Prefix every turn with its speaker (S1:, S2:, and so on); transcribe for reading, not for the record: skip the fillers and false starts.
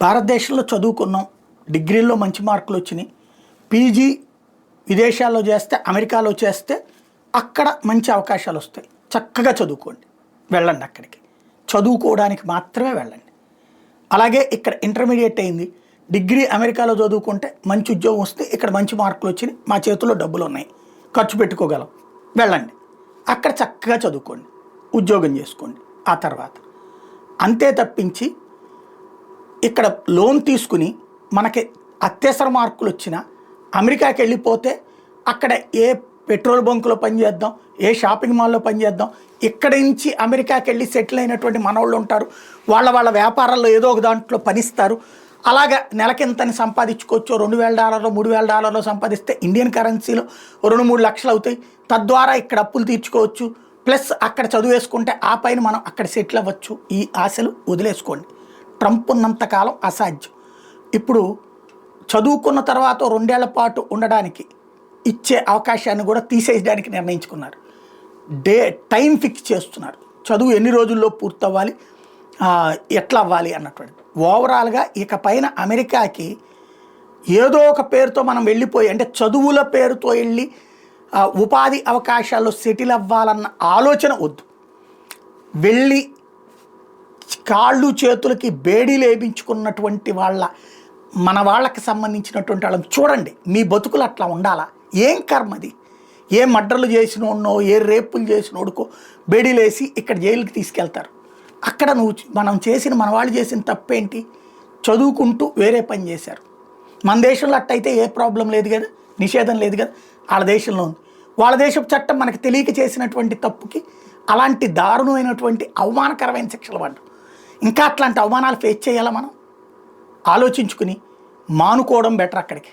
S1: భారతదేశంలో చదువుకున్నాం, డిగ్రీల్లో మంచి మార్కులు వచ్చినాయి, పీజీ విదేశాల్లో చేస్తే, అమెరికాలో చేస్తే అక్కడ మంచి అవకాశాలు వస్తాయి. చక్కగా చదువుకోండి, వెళ్ళండి అక్కడికి, చదువుకోవడానికి మాత్రమే వెళ్ళండి. అలాగే ఇక్కడ ఇంటర్మీడియట్ అయింది, డిగ్రీ అమెరికాలో చదువుకుంటే మంచి ఉద్యోగం వస్తే, ఇక్కడ మంచి మార్కులు వచ్చినాయి, మా చేతుల్లో డబ్బులు ఉన్నాయి, ఖర్చు పెట్టుకోగలం, వెళ్ళండి అక్కడ చక్కగా చదువుకోండి, ఉద్యోగం చేసుకోండి ఆ తర్వాత. అంతే తప్పించి ఇక్కడ లోన్ తీసుకుని మనకి అత్యవసర మార్కులు వచ్చినా అమెరికాకి వెళ్ళిపోతే అక్కడ ఏ పెట్రోల్ బంకులో పనిచేద్దాం, ఏ షాపింగ్ మాల్లో పనిచేద్దాం, ఇక్కడి నుంచి అమెరికాకి వెళ్ళి సెటిల్ అయినటువంటి మనోళ్ళు ఉంటారు, వాళ్ళ వ్యాపారాల్లో ఏదో ఒక దాంట్లో పనిస్తారు. అలాగా నెలకింతని సంపాదించుకోవచ్చు, $2,000 $3,000 సంపాదిస్తే ఇండియన్ కరెన్సీలో 2-3 లక్షలు అవుతాయి. తద్వారా ఇక్కడ అప్పులు తీర్చుకోవచ్చు, ప్లస్ అక్కడ చదువు వేసుకుంటే ఆ పైన మనం అక్కడ సెటిల్ అవ్వచ్చు. ఈ ఆశలు వదిలేసుకోండి, ట్రంప్ ఉన్నంతకాలం అసాధ్యం. ఇప్పుడు చదువుకున్న తర్వాత 2 ఏళ్ల పాటు ఉండడానికి ఇచ్చే అవకాశాన్ని కూడా తీసేయడానికి నిర్ణయించుకున్నారు. టైం ఫిక్స్ చేస్తున్నారు, చదువు ఎన్ని రోజుల్లో పూర్తవ్వాలి, ఎట్లా అవ్వాలి అన్నటువంటిది. ఓవరాల్గా ఇక పైన అమెరికాకి ఏదో ఒక పేరుతో మనం వెళ్ళిపోయి, అంటే చదువుల పేరుతో వెళ్ళి ఉపాధి అవకాశాల్లో సెటిల్ అవ్వాలన్న ఆలోచన వద్దు. వెళ్ళి కాళ్ళు చేతులకి బేడీలు వేయించుకున్నటువంటి మన వాళ్ళకి సంబంధించినటువంటి వాళ్ళని చూడండి. మీ బతుకులు అట్లా ఉండాలా? ఏం కర్మది? ఏ మర్డర్లు చేసినోడనో, ఏ రేపులు చేసినోడుకో బేడీలు వేసి ఇక్కడ జైలుకి తీసుకెళ్తారు. అక్కడ మన వాళ్ళు చేసిన తప్పేంటి? చదువుకుంటూ వేరే పని చేశారు. మన దేశంలో అట్టయితే ఏ ప్రాబ్లం లేదు కదా, నిషేధం లేదు కదా. వాళ్ళ దేశంలో ఉంది. వాళ్ళ దేశపు చట్టం మనకు తెలియక చేసినటువంటి తప్పుకి అలాంటి దారుణమైనటువంటి అవమానకరమైన శిక్షలు పడ్డం. ఇంకా అట్లాంటి అవమానాలు ఫేస్ చేయాలా? మనం ఆలోచించుకుని మానుకోవడం బెటర్ అక్కడికి.